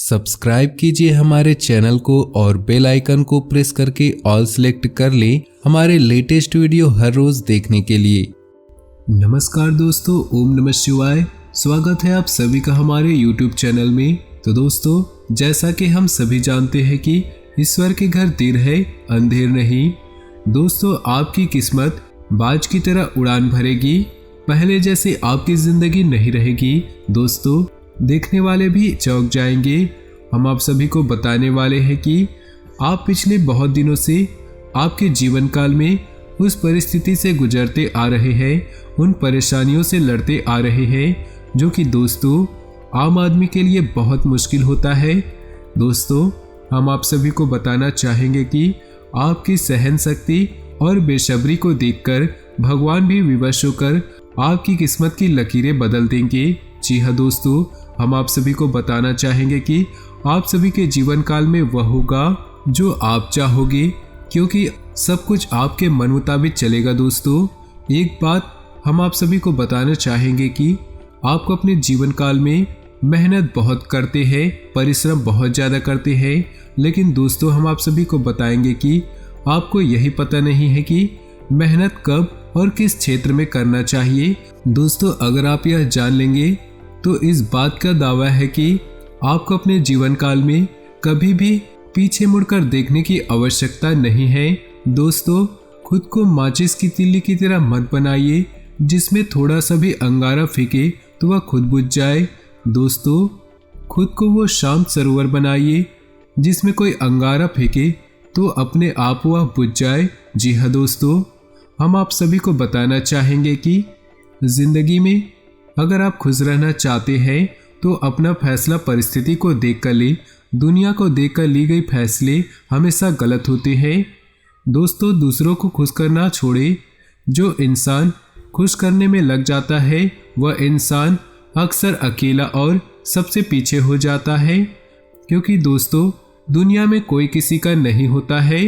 Subscribe कीजिए हमारे channel को और बेल आइकन को प्रेस करके ऑल सेलेक्ट कर लें हमारे लेटेस्ट वीडियो हर रोज देखने के लिए। नमस्कार दोस्तों, ओम नमः शिवाय। स्वागत है आप सभी का हमारे YouTube चैनल में। तो दोस्तों, जैसा कि हम सभी जानते हैं कि ईश्वर के घर देर है अंधेर नहीं। दोस्तों, आपकी किस्मत बाज की तरह उड़ान भरेगी, पहले जैसे आपकी जिंदगी नहीं रहेगी। दोस्तों, देखने वाले भी चौंक जाएंगे। हम आप सभी को बताने वाले हैं कि आप पिछले बहुत दिनों से आपके जीवन काल में उस परिस्थिति से गुजरते आ रहे हैं, उन परेशानियों से लड़ते आ रहे हैं जो कि दोस्तों आम आदमी के लिए बहुत मुश्किल होता है। दोस्तों, हम आप सभी को बताना चाहेंगे कि आपकी सहन शक्ति और बेसब्री को देखकर भगवान भी विवश होकर आपकी किस्मत की लकीरें बदल देंगे। जी हाँ दोस्तों, हम आप सभी को बताना चाहेंगे कि आप सभी के जीवन काल में वह होगा जो आप चाहोगे, क्योंकि सब कुछ आपके मन मुताबिक चलेगा। दोस्तों, एक बात हम आप सभी को बताना चाहेंगे कि आपको अपने जीवन काल में मेहनत बहुत करते हैं, परिश्रम बहुत ज़्यादा करते हैं, लेकिन दोस्तों हम आप सभी को बताएंगे कि आपको यही पता नहीं है कि मेहनत कब और किस क्षेत्र में करना चाहिए। दोस्तों, अगर आप यह जान लेंगे तो इस बात का दावा है कि आपको अपने जीवन काल में कभी भी पीछे मुड़कर देखने की आवश्यकता नहीं है। दोस्तों, खुद को माचिस की तीली की तरह मत बनाइए, जिसमें थोड़ा सा भी अंगारा फेंके तो वह खुद बुझ जाए। दोस्तों, खुद को वो शांत सरोवर बनाइए जिसमें कोई अंगारा फेंके तो अपने आप वह बुझ जाए। जी हाँ दोस्तों, हम आप सभी को बताना चाहेंगे कि जिंदगी में अगर आप खुश रहना चाहते हैं तो अपना फैसला परिस्थिति को देख कर ले। दुनिया को देख कर ली गई फैसले हमेशा गलत होते हैं। दोस्तों, दूसरों को खुश करना छोड़े। जो इंसान खुश करने में लग जाता है वह इंसान अक्सर अकेला और सबसे पीछे हो जाता है, क्योंकि दोस्तों दुनिया में कोई किसी का नहीं होता है।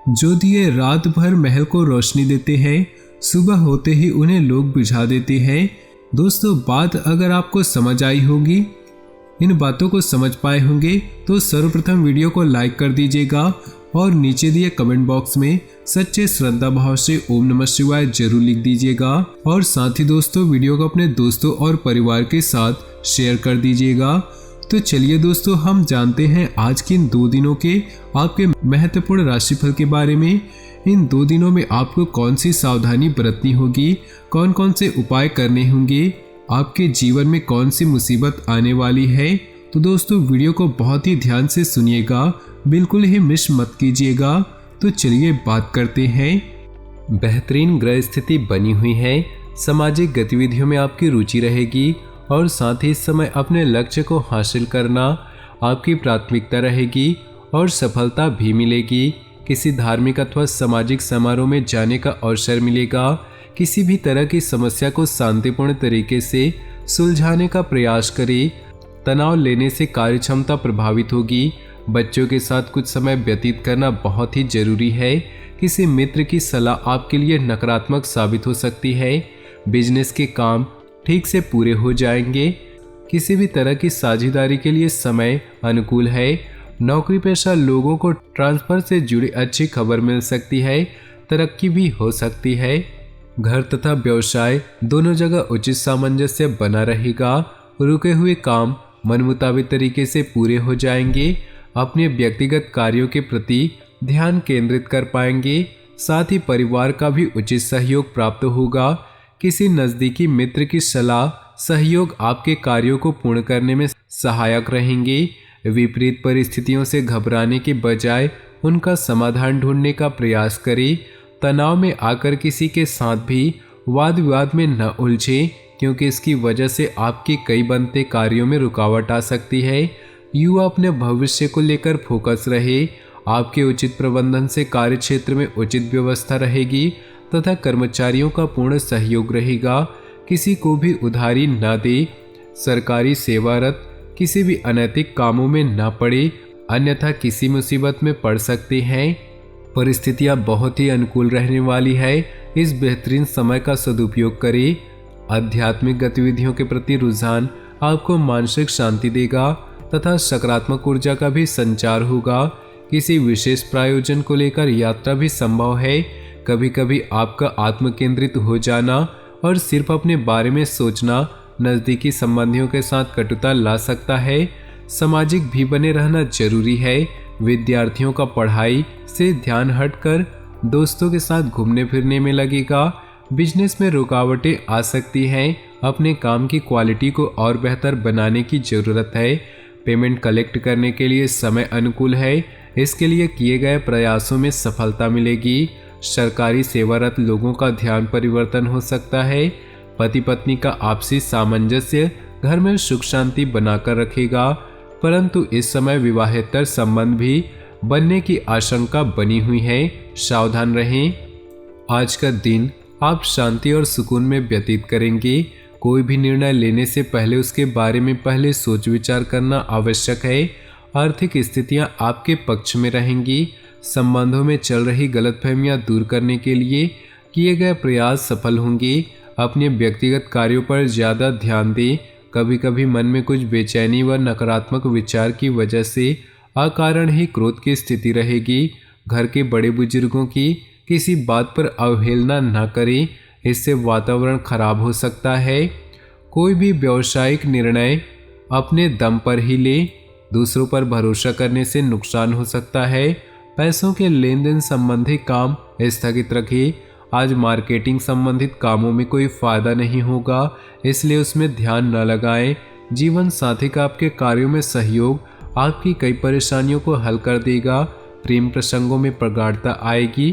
जो दिए रात भर महल को रोशनी देते हैं, सुबह होते ही उन्हें लोग बुझा देते हैं। दोस्तों, बात अगर आपको समझ आई होगी, इन बातों को समझ पाए होंगे, तो सर्वप्रथम वीडियो को लाइक कर दीजिएगा और नीचे दिए कमेंट बॉक्स में सच्चे श्रद्धा भाव से ओम नमः शिवाय जरूर लिख दीजिएगा। और साथ ही दोस्तों, वीडियो को अपने दोस्तों और परिवार के साथ शेयर कर दीजिएगा। तो चलिए दोस्तों, हम जानते हैं आज के इन 2 दिनों के आपके महत्वपूर्ण राशिफल के बारे में। इन 2 दिनों में आपको कौन सी सावधानी बरतनी होगी, कौन कौन से उपाय करने होंगे, आपके जीवन में कौन सी मुसीबत आने वाली है। तो दोस्तों, वीडियो को बहुत ही ध्यान से सुनिएगा, बिल्कुल ही मिस मत कीजिएगा। तो चलिए बात करते हैं। बेहतरीन ग्रह स्थिति बनी हुई है, सामाजिक गतिविधियों में आपकी रुचि रहेगी और साथ ही इस समय अपने लक्ष्य को हासिल करना आपकी प्राथमिकता रहेगी और सफलता भी मिलेगी। किसी धार्मिक अथवा सामाजिक समारोह में जाने का अवसर मिलेगा। किसी भी तरह की समस्या को शांतिपूर्ण तरीके से सुलझाने का प्रयास करें। तनाव लेने से कार्यक्षमता प्रभावित होगी। बच्चों के साथ कुछ समय व्यतीत करना बहुत ही जरूरी है। किसी मित्र की सलाह आपके लिए नकारात्मक साबित हो सकती है। बिजनेस के काम ठीक से पूरे हो जाएंगे। किसी भी तरह की साझेदारी के लिए समय अनुकूल है। नौकरी पेशा लोगों को ट्रांसफर से जुड़ी अच्छी खबर मिल सकती है, तरक्की भी हो सकती है। घर तथा व्यवसाय दोनों जगह उचित सामंजस्य बना रहेगा। रुके हुए काम मन मुताबिक तरीके से पूरे हो जाएंगे। अपने व्यक्तिगत कार्यों के प्रति ध्यान केंद्रित कर पाएंगे। साथ ही परिवार का भी उचित सहयोग प्राप्त होगा। किसी नज़दीकी मित्र की सलाह सहयोग आपके कार्यों को पूर्ण करने में सहायक रहेंगे। विपरीत परिस्थितियों से घबराने के बजाय उनका समाधान ढूंढने का प्रयास करें। तनाव में आकर किसी के साथ भी वाद विवाद में न उलझे, क्योंकि इसकी वजह से आपके कई बनते कार्यों में रुकावट आ सकती है। युवा अपने भविष्य को लेकर फोकस रहे। आपके उचित प्रबंधन से कार्य क्षेत्र में उचित व्यवस्था रहेगी तथा कर्मचारियों का पूर्ण सहयोग रहेगा। किसी को भी उधारी न दे। सरकारी सेवारत किसी भी अनैतिक कामों में न पड़े, अन्यथा किसी मुसीबत में पड़ सकते हैं। परिस्थितियां बहुत ही अनुकूल रहने वाली है। इस बेहतरीन समय का सदुपयोग करें। आध्यात्मिक गतिविधियों के प्रति रुझान आपको मानसिक शांति देगा। तथा सकारात्मक ऊर्जा का भी संचार होगा। किसी विशेष प्रायोजन को लेकर यात्रा भी संभव है। कभी कभी आपका आत्म केंद्रित हो जाना और सिर्फ अपने बारे में सोचना नज़दीकी संबंधियों के साथ कटुता ला सकता है। सामाजिक भी बने रहना जरूरी है। विद्यार्थियों का पढ़ाई से ध्यान हटकर दोस्तों के साथ घूमने फिरने में लगेगा। बिजनेस में रुकावटें आ सकती हैं। अपने काम की क्वालिटी को और बेहतर बनाने की ज़रूरत है। पेमेंट कलेक्ट करने के लिए समय अनुकूल है। इसके लिए किए गए प्रयासों में सफलता मिलेगी। सरकारी सेवारत लोगों का ध्यान परिवर्तन हो सकता है। पति पत्नी का आपसी सामंजस्य घर में सुख शांति बनाकर रखेगा, परंतु इस समय विवाहेतर संबंध भी बनने की आशंका बनी हुई है। सावधान रहें। आज का दिन आप शांति और सुकून में व्यतीत करेंगे। कोई भी निर्णय लेने से पहले उसके बारे में पहले सोच विचार करना आवश्यक है। आर्थिक स्थितियां आपके पक्ष में रहेंगी। संबंधों में चल रही गलतफहमियां दूर करने के लिए किए गए प्रयास सफल होंगे। अपने व्यक्तिगत कार्यों पर ज़्यादा ध्यान दें। कभी कभी मन में कुछ बेचैनी व नकारात्मक विचार की वजह से अकारण ही क्रोध की स्थिति रहेगी। घर के बड़े बुजुर्गों की किसी बात पर अवहेलना न करें, इससे वातावरण खराब हो सकता है। कोई भी व्यावसायिक निर्णय अपने दम पर ही ले, दूसरों पर भरोसा करने से नुकसान हो सकता है। पैसों के लेन देन संबंधी काम स्थगित रखें। आज मार्केटिंग संबंधित कामों में कोई फायदा नहीं होगा, इसलिए उसमें ध्यान न लगाएं। जीवन साथी का आपके कार्यों में सहयोग आपकी कई परेशानियों को हल कर देगा। प्रेम प्रसंगों में प्रगाढ़ता आएगी।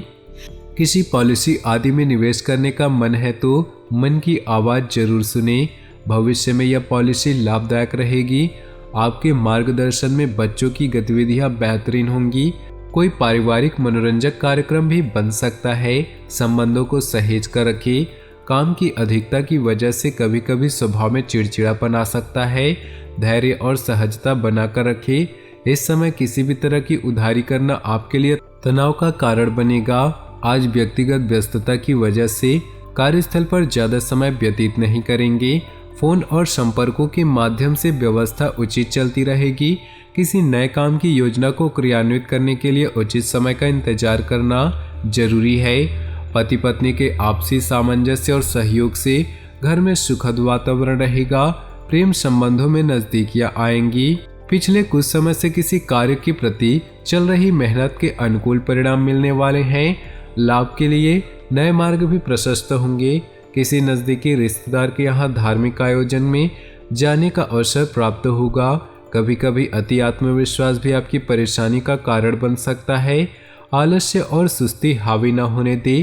किसी पॉलिसी आदि में निवेश करने का मन है तो मन की आवाज़ जरूर सुने। भविष्य में यह पॉलिसी लाभदायक रहेगी। आपके मार्गदर्शन में बच्चों की गतिविधियां बेहतरीन होंगी। कोई पारिवारिक मनोरंजक कार्यक्रम भी बन सकता है। संबंधों को सहेज कर रखें। काम की अधिकता की वजह से कभी कभी स्वभाव में चिड़चिड़ापन आ सकता है। धैर्य और सहजता बनाकर रखें। इस समय किसी भी तरह की उधारी करना आपके लिए तनाव का कारण बनेगा। आज व्यक्तिगत व्यस्तता की वजह से कार्यस्थल पर ज़्यादा समय व्यतीत नहीं करेंगे। फोन और संपर्कों के माध्यम से व्यवस्था उचित चलती रहेगी। किसी नए काम की योजना को क्रियान्वित करने के लिए उचित समय का इंतजार करना जरूरी है। पति पत्नी के आपसी सामंजस्य और सहयोग से घर में सुखद वातावरण रहेगा। प्रेम संबंधों में नजदीकियां आएंगी। पिछले कुछ समय से किसी कार्य के प्रति चल रही मेहनत के अनुकूल परिणाम मिलने वाले हैं। लाभ के लिए नए मार्ग भी प्रशस्त होंगे। किसी नज़दीकी रिश्तेदार के यहाँ धार्मिक आयोजन में जाने का अवसर प्राप्त होगा। कभी कभी अति आत्मविश्वास भी आपकी परेशानी का कारण बन सकता है। आलस्य और सुस्ती हावी न होने दे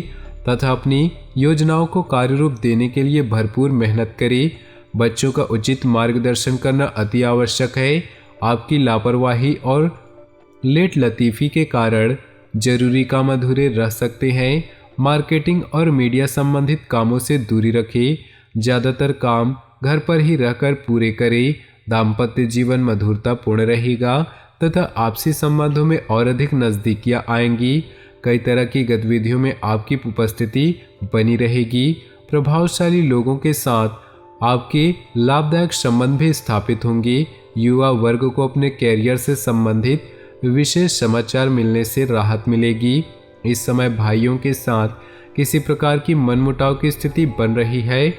तथा अपनी योजनाओं को कार्यरूप देने के लिए भरपूर मेहनत करें। बच्चों का उचित मार्गदर्शन करना अति आवश्यक है। आपकी लापरवाही और लेट लतीफ़ी के कारण जरूरी काम अधूरे रह सकते हैं। मार्केटिंग और मीडिया संबंधित कामों से दूरी रखें। ज़्यादातर काम घर पर ही रहकर पूरे करें। दाम्पत्य जीवन मधुरतापूर्ण रहेगा तथा आपसी संबंधों में और अधिक नज़दीकियां आएंगी। कई तरह की गतिविधियों में आपकी उपस्थिति बनी रहेगी। प्रभावशाली लोगों के साथ आपके लाभदायक संबंध भी स्थापित होंगे। युवा वर्ग को अपने कैरियर से संबंधित विशेष समाचार मिलने से राहत मिलेगी। इस समय भाइयों के साथ किसी प्रकार की मनमुटाव की स्थिति बन रही है।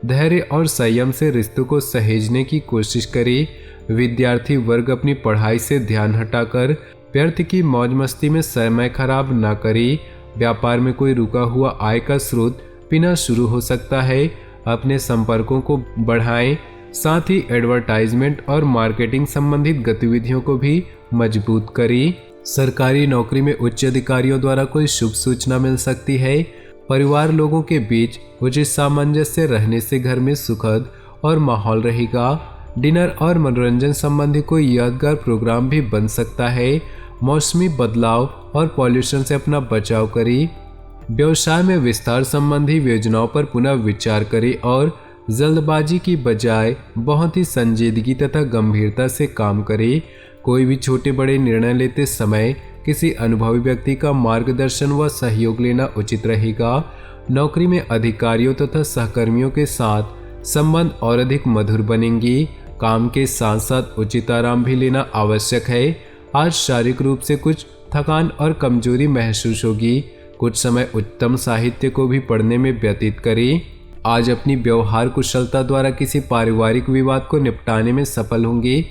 धैर्य और संयम से रिश्तों को सहेजने की कोशिश करें। विद्यार्थी वर्ग अपनी पढ़ाई से ध्यान हटाकर व्यर्थ की मौज मस्ती में समय खराब न करे। व्यापार में कोई रुका हुआ आय का स्रोत बिना शुरू हो सकता है। अपने संपर्कों को बढ़ाएं, साथ ही एडवर्टाइजमेंट और मार्केटिंग संबंधित गतिविधियों को भी मजबूत करें। सरकारी नौकरी में उच्च अधिकारियों द्वारा कोई शुभ सूचना मिल सकती है। परिवार लोगों के बीच उचित सामंजस्य रहने से घर में सुखद और माहौल रहेगा। डिनर और मनोरंजन संबंधी कोई यादगार प्रोग्राम भी बन सकता है। मौसमी बदलाव और पॉल्यूशन से अपना बचाव करें। व्यवसाय में विस्तार संबंधी योजनाओं पर पुनः विचार करें और जल्दबाजी की बजाय बहुत ही संजीदगी तथा गंभीरता से काम करें। कोई भी छोटे बड़े निर्णय लेते समय किसी अनुभवी व्यक्ति का मार्गदर्शन व सहयोग लेना उचित रहेगा। नौकरी में अधिकारियों तथा सहकर्मियों के साथ संबंध और अधिक मधुर बनेंगे। काम के साथ साथ उचित आराम भी लेना आवश्यक है। आज शारीरिक रूप से कुछ थकान और कमजोरी महसूस होगी। कुछ समय उत्तम साहित्य को भी पढ़ने में व्यतीत करें। आज अपनी व्यवहार कुशलता द्वारा किसी पारिवारिक विवाद को निपटाने में सफल होंगे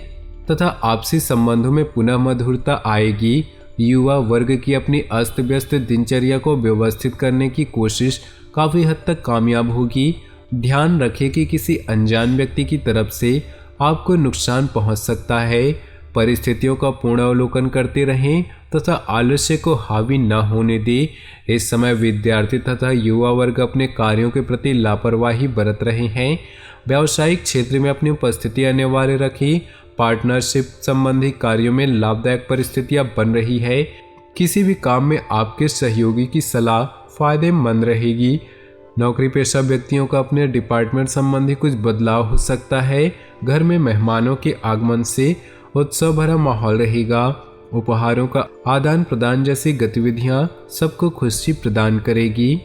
तथा आपसी संबंधों में पुनः मधुरता आएगी। युवा वर्ग की अपनी अस्त व्यस्त दिनचर्या को व्यवस्थित करने की कोशिश काफ़ी हद तक कामयाब होगी। ध्यान रखें कि किसी अनजान व्यक्ति की तरफ से आपको नुकसान पहुंच सकता है। परिस्थितियों का पूर्ण अवलोकन करते रहें तथा आलस्य को हावी न होने दें। इस समय विद्यार्थी तथा युवा वर्ग अपने कार्यों के प्रति लापरवाही बरत रहे हैं। व्यावसायिक क्षेत्र में अपनी उपस्थिति अनिवार्य रखें। पार्टनरशिप संबंधी कार्यों में लाभदायक परिस्थितियां बन रही है। किसी भी काम में आपके सहयोगी की सलाह फायदेमंद रहेगी। नौकरी पेशा व्यक्तियों का अपने डिपार्टमेंट संबंधी कुछ बदलाव हो सकता है। घर में मेहमानों के आगमन से उत्सव भरा माहौल रहेगा। उपहारों का आदान प्रदान जैसी गतिविधियां सबको खुशी प्रदान करेगी।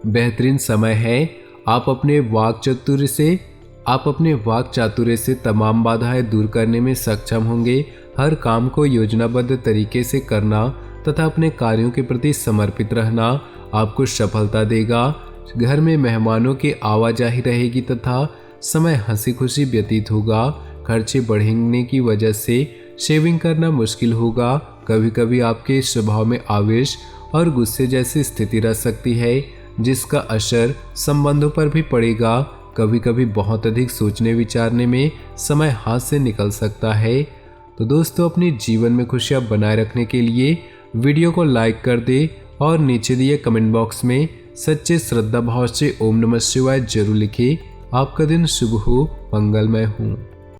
बेहतरीन समय है। आप अपने वाक चातुर्य से तमाम बाधाएं दूर करने में सक्षम होंगे। हर काम को योजनाबद्ध तरीके से करना तथा अपने कार्यों के प्रति समर्पित रहना आपको सफलता देगा। घर में मेहमानों की आवाजाही रहेगी तथा समय हंसी खुशी व्यतीत होगा। खर्चे बढ़ने की वजह से शेविंग करना मुश्किल होगा। कभी कभी आपके स्वभाव में आवेश और गुस्से जैसी स्थिति रह सकती है, जिसका असर संबंधों पर भी पड़ेगा। कभी कभी बहुत अधिक सोचने विचारने में समय हाथ से निकल सकता है। तो दोस्तों, अपने जीवन में खुशियां बनाए रखने के लिए वीडियो को लाइक कर दे और नीचे दिए कमेंट बॉक्स में सच्चे श्रद्धा भाव से ओम नमः शिवाय जरूर लिखें। आपका दिन शुभ हो, मंगलमय हो।